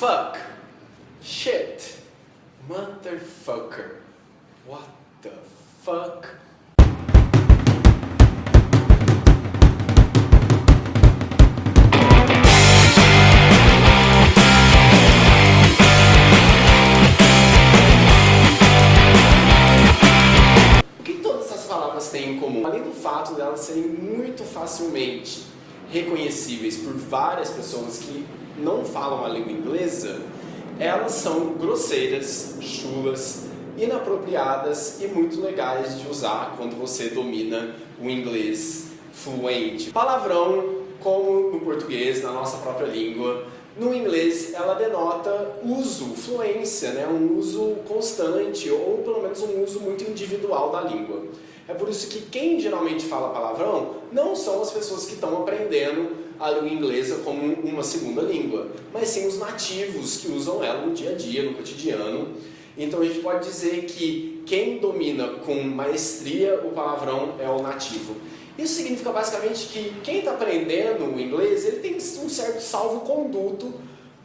fuck, shit, motherfucker, what the fuck? O que todas essas palavras têm em comum? Além do fato de elas serem muito facilmente reconhecíveis por várias pessoas que não falam a língua inglesa, elas são grosseiras, chulas, inapropriadas e muito legais de usar quando você domina o inglês fluente. Palavrão, como no português, na nossa própria língua, no inglês ela denota uso, fluência, né? Um uso constante ou pelo menos um uso muito individual da língua. É por isso que quem geralmente fala palavrão não são as pessoas que estão aprendendo a língua inglesa como uma segunda língua, mas sim os nativos que usam ela no dia a dia, no cotidiano. Então a gente pode dizer que quem domina com maestria o palavrão é o nativo. Isso significa basicamente que quem está aprendendo o inglês, ele tem um certo salvo-conduto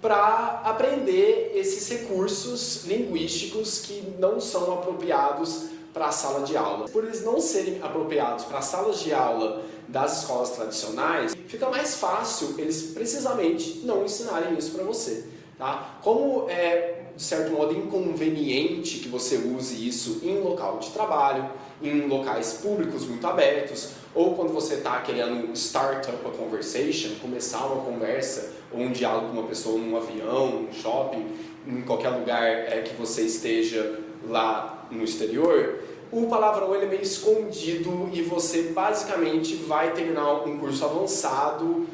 para aprender esses recursos linguísticos que não são apropriados para a sala de aula. Por eles não serem apropriados para as salas de aula das escolas tradicionais, fica mais fácil eles precisamente não ensinarem isso para você. Tá? Como é, de certo modo, inconveniente que você use isso em local de trabalho, em locais públicos muito abertos, ou quando você está querendo start up a conversation, começar uma conversa ou um diálogo com uma pessoa num avião, num shopping, em qualquer lugar que você esteja lá no exterior, o palavrão ele é meio escondido e você basicamente vai terminar um curso avançado.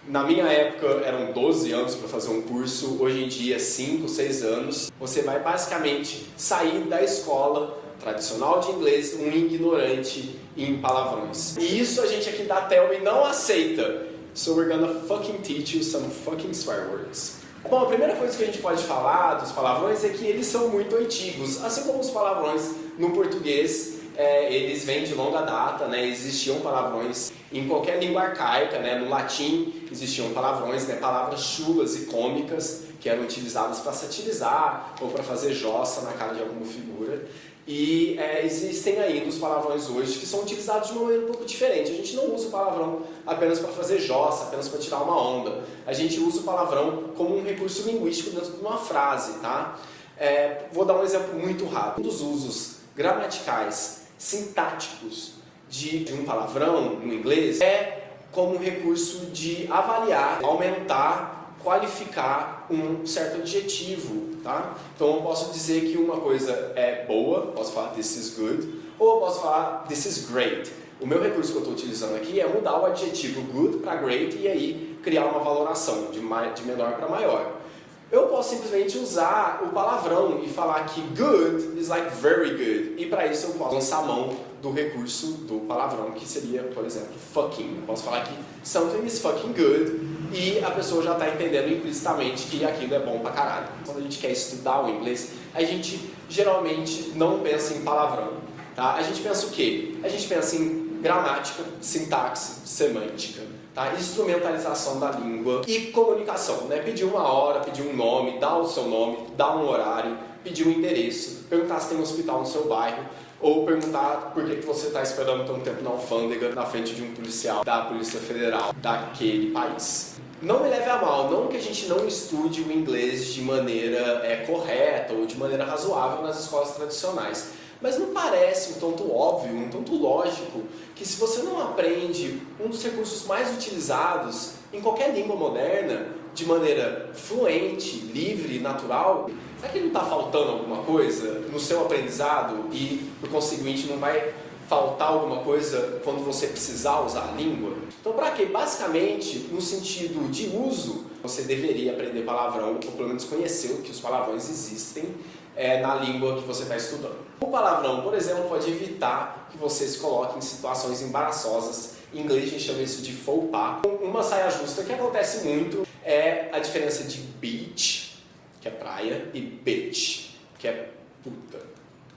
Na minha época eram 12 anos para fazer um curso, hoje em dia 5, 6 anos. Você vai basicamente sair da escola tradicional de inglês um ignorante em palavrões. E isso a gente aqui da Telme não aceita. So we're gonna fucking teach you some fucking swear words. Bom, a primeira coisa que a gente pode falar dos palavrões é que eles são muito antigos. Assim como os palavrões no português, eles vêm de longa data, né? Existiam palavrões em qualquer língua arcaica, né? No latim existiam palavrões, né? Palavras chulas e cômicas que eram utilizadas para satirizar ou para fazer jossa na cara de alguma figura. E existem ainda os palavrões hoje que são utilizados de uma maneira um pouco diferente. A gente não usa o palavrão apenas para fazer jossa, apenas para tirar uma onda. A gente usa o palavrão como um recurso linguístico dentro de uma frase, tá? Vou dar um exemplo muito rápido. Um dos usos gramaticais, sintáticos de um palavrão no inglês é como um recurso de avaliar, aumentar, qualificar um certo adjetivo, tá? Então eu posso dizer que uma coisa é boa, posso falar this is good, ou eu posso falar this is great. O meu recurso que eu estou utilizando aqui é mudar o adjetivo good para great e aí criar uma valoração de menor para maior. Eu posso simplesmente usar o palavrão e falar que good is like very good. E para isso eu posso lançar a mão do recurso do palavrão, que seria, por exemplo, fucking. Eu posso falar que something is fucking good e a pessoa já está entendendo implicitamente que aquilo é bom pra caralho. Quando a gente quer estudar o inglês, a gente geralmente não pensa em palavrão. Tá? A gente pensa o quê? A gente pensa em gramática, sintaxe, semântica. Tá? Instrumentalização da língua e comunicação, né? Pedir uma hora, pedir um nome, dar o seu nome, dar um horário, pedir um endereço, perguntar se tem um hospital no seu bairro ou perguntar por que você está esperando tanto tempo na alfândega na frente de um policial da Polícia Federal daquele país. Não me leve a mal, não que a gente não estude o inglês de maneira correta ou de maneira razoável nas escolas tradicionais. Mas não parece um tanto óbvio, um tanto lógico, que se você não aprende um dos recursos mais utilizados em qualquer língua moderna, de maneira fluente, livre, natural, será que não está faltando alguma coisa no seu aprendizado e, por conseguinte, não vai faltar alguma coisa quando você precisar usar a língua? Então, para quê? Basicamente, no sentido de uso, você deveria aprender palavrão, ou pelo menos conhecer que os palavrões existem na língua que você está estudando. O palavrão, por exemplo, pode evitar que você se coloque em situações embaraçosas. Em inglês a gente chama isso de faux pas. Uma saia justa que acontece muito é a diferença de beach, que é praia, e bitch, que é puta.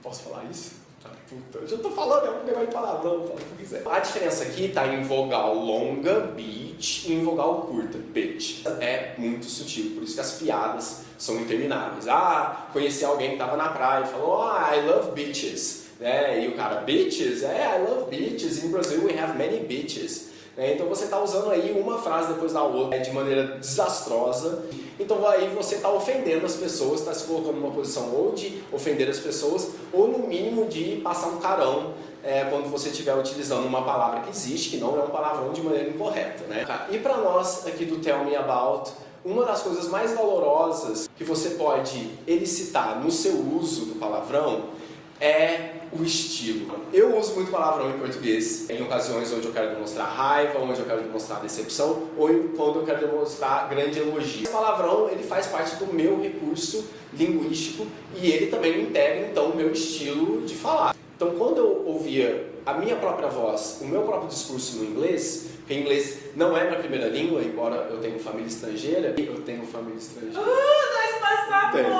Posso falar isso? Tá. Puta, eu já tô falando, é um negócio de palavrão, fala o que quiser. A diferença aqui tá em vogal longa, beach, e em vogal curta, bitch. É muito sutil, por isso que as piadas são intermináveis. Ah, conheci alguém que tava na praia e falou, I love beaches. E o cara, beaches? I love beaches. In Brazil we have many beaches. Então você está usando aí uma frase depois da outra de maneira desastrosa. Então aí você está ofendendo as pessoas, está se colocando numa posição ou de ofender as pessoas, ou no mínimo de passar um carão quando você estiver utilizando uma palavra que existe, que não é um palavrão de maneira incorreta, né? E para nós aqui do Tell Me About, uma das coisas mais valorosas que você pode elicitar no seu uso do palavrão é o estilo. Eu uso muito palavrão em português em ocasiões onde eu quero demonstrar raiva, onde eu quero demonstrar decepção, ou quando eu quero demonstrar grande elogio. O palavrão, ele faz parte do meu recurso linguístico e ele também integra, então, o meu estilo de falar. Então, quando eu ouvia a minha própria voz, o meu próprio discurso no inglês, porque inglês não é minha primeira língua, embora eu tenha família estrangeira. Nós passaportes!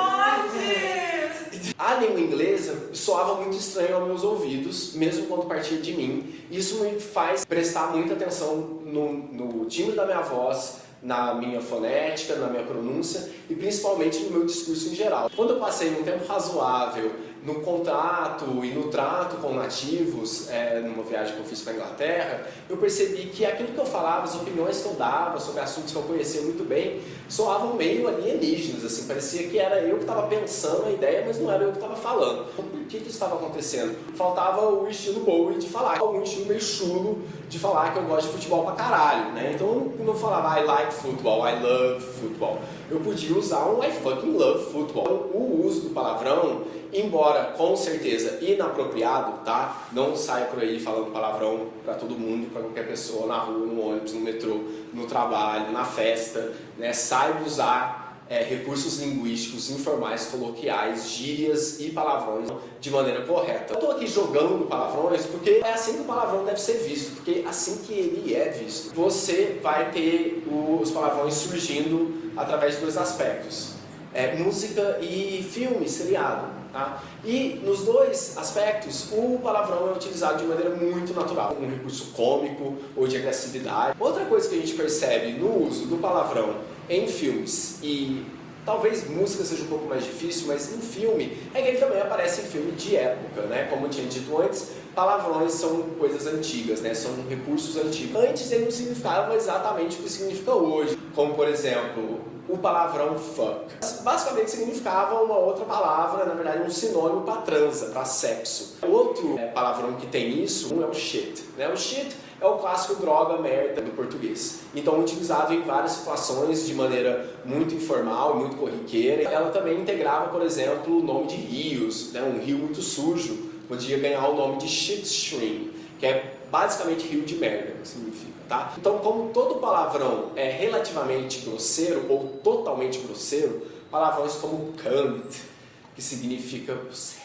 A língua inglesa soava muito estranho aos meus ouvidos, mesmo quando partia de mim. Isso me faz prestar muita atenção no timbre da minha voz, na minha fonética, na minha pronúncia e principalmente no meu discurso em geral. Quando eu passei um tempo razoável no contato e no trato com nativos, numa viagem que eu fiz para a Inglaterra, eu percebi que aquilo que eu falava, as opiniões que eu dava sobre assuntos que eu conhecia muito bem, soavam meio alienígenas, assim, parecia que era eu que estava pensando a ideia, mas não era eu que estava falando. Então, por que isso estava acontecendo? Faltava o estilo Bowie de falar, um estilo meio chulo de falar que eu gosto de futebol pra caralho, né? Então eu não falava I like football, I love football. Eu podia usar um I fucking love football. O uso do palavrão, embora com certeza inapropriado, tá? Não saia por aí falando palavrão pra todo mundo, pra qualquer pessoa, na rua, no ônibus, no metrô, no trabalho, na festa, né? Saiba usar recursos linguísticos informais, coloquiais, gírias e palavrões de maneira correta. Eu estou aqui jogando palavrões porque é assim que o palavrão deve ser visto, porque assim que ele é visto. Você vai ter os palavrões surgindo através de dois aspectos. Música e filme, seriado. Tá? E nos dois aspectos, o palavrão é utilizado de maneira muito natural, um recurso cômico ou de agressividade. Outra coisa que a gente percebe no uso do palavrão em filmes, e talvez música seja um pouco mais difícil, mas em filme, é que ele também aparece em filme de época, né? Como eu tinha dito antes, palavrões são coisas antigas, né? São recursos antigos. Antes ele não significava exatamente o que significa hoje, como por exemplo, o palavrão fuck. Basicamente significava uma outra palavra, na verdade um sinônimo para transa, para sexo. Outro palavrão que tem isso é o shit, né? O shit é o clássico droga, merda do português. Então utilizado em várias situações de maneira muito informal e muito corriqueira. Ela também integrava, por exemplo, o nome de rios, né? Um rio muito sujo podia ganhar o nome de shit stream, que é basicamente rio de merda, que significa, tá? Então, como todo palavrão é relativamente grosseiro ou totalmente grosseiro, palavrões como cunt, que significa buceta.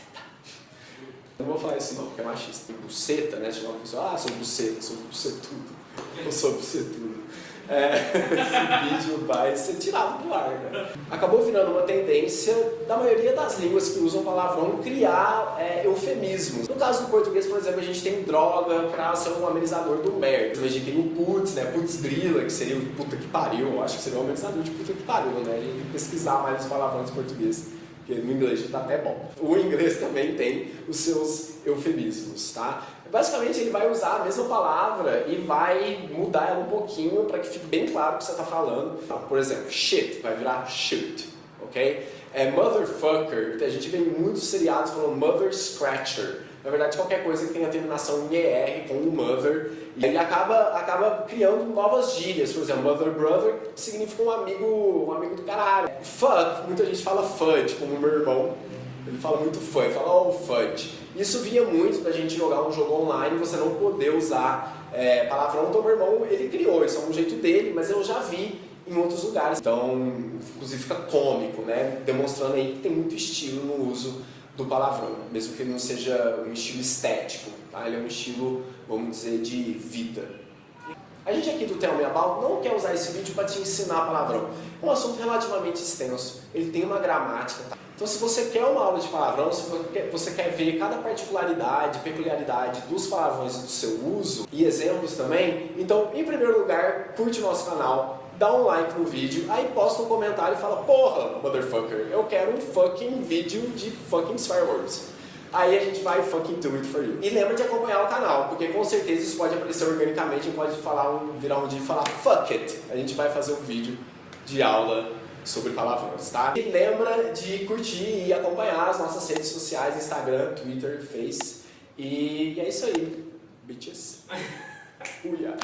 Eu não vou falar isso não, porque é machista. Buceta, né? Chega uma pessoa, sou buceta, sou bucetudo. Eu sou bucetudo. Esse vídeo vai ser tirado do ar, né? Acabou virando uma tendência da maioria das línguas que usam palavrão criar eufemismos. No caso do português, por exemplo, a gente tem droga para ser um amenizador do merda. A gente tem o putz, né? Putz grila, que seria o puta que pariu. Eu acho que seria um amenizador de puta que pariu, né? A gente tem que pesquisar mais os palavrões portugueses, porque no inglês já tá até bom. O inglês também tem os seus eufemismos, tá? Basicamente ele vai usar a mesma palavra e vai mudar ela um pouquinho para que fique bem claro o que você está falando. Por exemplo, shit vai virar shoot, ok? Motherfucker, a gente vê em muitos seriados falando mother scratcher. Na verdade, qualquer coisa que tenha terminação em ER com o mother, e ele acaba criando novas gírias. Por exemplo, mother brother significa um amigo do caralho. Fuck, muita gente fala fudge, como o meu irmão. Ele fala muito fudge, fala oh fudge. Isso vinha muito da gente jogar um jogo online e você não poder usar palavrão. Então meu irmão, ele criou, isso é um jeito dele, mas eu já vi em outros lugares. Então, inclusive fica cômico, né? Demonstrando aí que tem muito estilo no uso do palavrão, mesmo que ele não seja um estilo estético, tá? Ele é um estilo, vamos dizer, de vida. A gente aqui do Tell Me About não quer usar esse vídeo para te ensinar palavrão. É um assunto relativamente extenso, ele tem uma gramática. Tá? Então se você quer uma aula de palavrão, se você quer ver cada particularidade, peculiaridade dos palavrões e do seu uso, e exemplos também, então em primeiro lugar, curte o nosso canal, dá um like no vídeo, aí posta um comentário e fala: porra, motherfucker, eu quero um fucking vídeo de fucking swear words. Aí a gente vai fucking do it for you. E lembra de acompanhar o canal, porque com certeza isso pode aparecer organicamente e pode virar um dia e falar fuck it. A gente vai fazer um vídeo de aula sobre palavrões, tá? E lembra de curtir e acompanhar as nossas redes sociais, Instagram, Twitter, Face. E é isso aí, bitches. Uia.